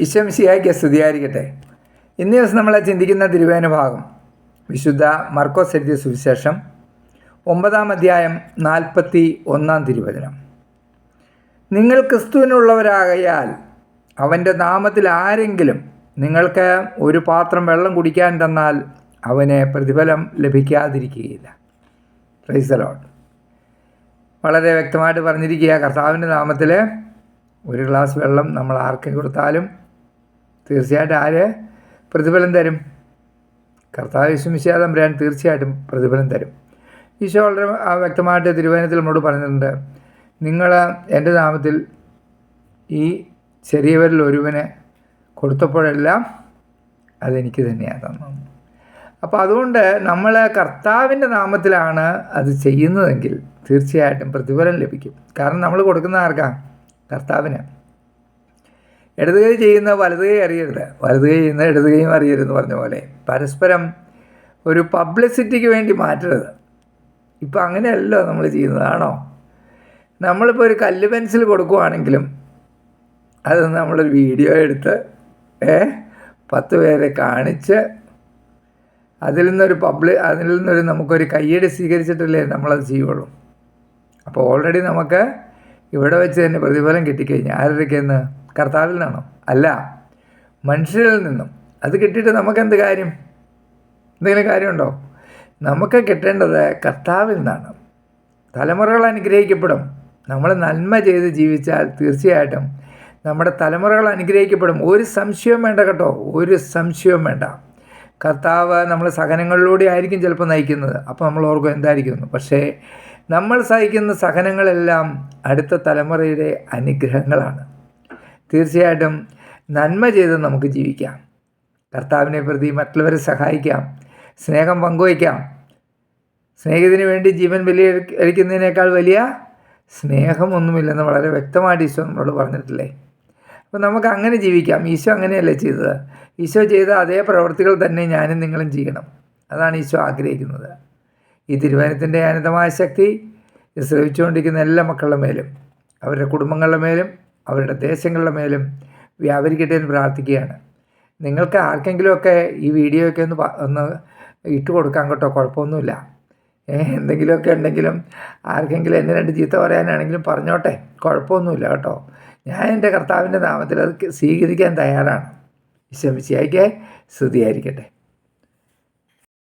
ഈശോമിശിഹായ്ക്ക് സ്തുതിയായിരിക്കട്ടെ. ഇന്ന് ദിവസം നമ്മൾ ചിന്തിക്കുന്ന തിരുവേന ഭാഗം വിശുദ്ധ മർക്കോസ് എഴുതിയ സുവിശേഷം 9-ാം അധ്യായം 41-ാം തിരുവചനം. നിങ്ങൾ ക്രിസ്തുവിനുള്ളവരാകയാൽ അവൻ്റെ നാമത്തിൽ ആരെങ്കിലും നിങ്ങൾക്ക് ഒരു പാത്രം വെള്ളം കുടിക്കാൻ തന്നാൽ അവന് പ്രതിഫലം ലഭിക്കാതിരിക്കുകയില്ല. Praise the Lord. വളരെ വ്യക്തമായിട്ട് പറഞ്ഞിരിക്കുക, കർത്താവിൻ്റെ നാമത്തിൽ ഒരു ഗ്ലാസ് വെള്ളം നമ്മൾ ആർക്ക് കൊടുത്താലും തീർച്ചയായിട്ടും ആര് പ്രതിഫലം തരും? കർത്താവ് യേശുമിശിഹാ തമ്പുരാൻ തീർച്ചയായിട്ടും പ്രതിഫലം തരും. ഈശോ വളരെ വ്യക്തമായിട്ട് തിരുവചനത്തിൽ നമ്മോട് പറഞ്ഞിട്ടുണ്ട്, നിങ്ങൾ എൻ്റെ നാമത്തിൽ ഈ ചെറിയവരിൽ ഒരുവന് കൊടുത്തപ്പോഴെല്ലാം അതെനിക്ക് തന്നെയാണ് തന്നത്. അപ്പോൾ അതുകൊണ്ട് നമ്മൾ കർത്താവിൻ്റെ നാമത്തിലാണ് അത് ചെയ്യുന്നതെങ്കിൽ തീർച്ചയായിട്ടും പ്രതിഫലം ലഭിക്കും. കാരണം നമ്മൾ കൊടുക്കുന്ന ആർക്കാ? കർത്താവിന്. ഇടത് കൈ ചെയ്യുന്ന വലത് കൈ അറിയരുത്, വലത് കൈ ചെയ്യുന്ന ഇടത് കൈയും അറിയരുതെന്ന് പറഞ്ഞ പോലെ പരസ്പരം ഒരു പബ്ലിസിറ്റിക്ക് വേണ്ടി മാറ്റരുത്. ഇപ്പം അങ്ങനെയല്ലോ നമ്മൾ ചെയ്യുന്നതാണോ? നമ്മളിപ്പോൾ ഒരു കല്ല് പെൻസിൽ കൊടുക്കുവാണെങ്കിലും അത് നമ്മളൊരു വീഡിയോ എടുത്ത് 10 പേരെ കാണിച്ച് അതിൽ നിന്നൊരു നമുക്കൊരു കയ്യടി സ്വീകരിച്ചിട്ടല്ലേ നമ്മളത് ചെയ്യുള്ളൂ. അപ്പോൾ ഓൾറെഡി നമുക്ക് ഇവിടെ വെച്ച് തന്നെ പ്രതിഫലം കിട്ടിക്കഴിഞ്ഞാൽ ആരുടെയൊക്കെയെന്ന്? കർത്താവിൽ നിന്നാണോ? അല്ല, മനുഷ്യരിൽ നിന്നും. അത് കിട്ടിയിട്ട് നമുക്കെന്ത് കാര്യം? എന്തെങ്കിലും കാര്യമുണ്ടോ? നമുക്ക് കിട്ടേണ്ടത് കർത്താവിൽ നിന്നാണ്. തലമുറകൾ അനുഗ്രഹിക്കപ്പെടും. നമ്മൾ നന്മ ചെയ്ത് ജീവിച്ചാൽ തീർച്ചയായിട്ടും നമ്മുടെ തലമുറകൾ അനുഗ്രഹിക്കപ്പെടും. ഒരു സംശയവും വേണ്ട കേട്ടോ, ഒരു സംശയവും വേണ്ട. കർത്താവ് നമ്മൾ സഹനങ്ങളിലൂടെ ആയിരിക്കും ചിലപ്പോൾ നയിക്കുന്നത്. അപ്പോൾ നമ്മൾ ഓർക്കും എന്തായിരിക്കുന്നു. പക്ഷേ നമ്മൾ സഹിക്കുന്ന സഹനങ്ങളെല്ലാം അടുത്ത തലമുറയുടെ അനുഗ്രഹങ്ങളാണ്. തീർച്ചയായിട്ടും നന്മ ചെയ്ത് നമുക്ക് ജീവിക്കാം. കർത്താവിനെ പ്രതി മറ്റുള്ളവരെ സഹായിക്കാം, സ്നേഹം പങ്കുവയ്ക്കാം. സ്നേഹത്തിന് വേണ്ടി ജീവൻ ബലിയർപ്പിക്കുന്നതിനേക്കാൾ വലിയ സ്നേഹമൊന്നുമില്ലെന്ന് വളരെ വ്യക്തമായിട്ട് ഈശോ നമ്മളോട് പറഞ്ഞിട്ടില്ലേ? അപ്പോൾ നമുക്ക് അങ്ങനെ ജീവിക്കാം. ഈശോ അങ്ങനെയല്ലേ ചെയ്തത്? ഈശോ ചെയ്ത അതേ പ്രവൃത്തികൾ തന്നെ ഞാനും നിങ്ങളും ചെയ്യണം. അതാണ് ഈശോ ആഗ്രഹിക്കുന്നത്. ഈ തിരുവചനത്തിൻ്റെ അനന്തമായ ശക്തി ശ്രവിച്ചുകൊണ്ടിരിക്കുന്ന എല്ലാ മക്കളുടെ മേലും, അവരുടെ കുടുംബങ്ങളുടെ മേലും, അവരുടെ ദേശങ്ങളുടെ മേലും വ്യാപരിക്കട്ടെ എന്ന് പ്രാർത്ഥിക്കുകയാണ്. നിങ്ങൾക്ക് ആർക്കെങ്കിലുമൊക്കെ ഈ വീഡിയോയൊക്കെ ഒന്ന് ഇട്ട് കൊടുക്കാൻ കേട്ടോ, കുഴപ്പമൊന്നുമില്ല. എന്തെങ്കിലുമൊക്കെ ഉണ്ടെങ്കിലും ആർക്കെങ്കിലും എന്നെ 2 ചീത്ത പറയാനാണെങ്കിലും പറഞ്ഞോട്ടെ, കുഴപ്പമൊന്നുമില്ല കേട്ടോ. ഞാൻ എൻ്റെ കർത്താവിൻ്റെ നാമത്തിൽ അത് സ്വീകരിക്കാൻ തയ്യാറാണ്. ഈശോ മിശിഹായ്ക്ക് സ്തുതിയായിരിക്കട്ടെ.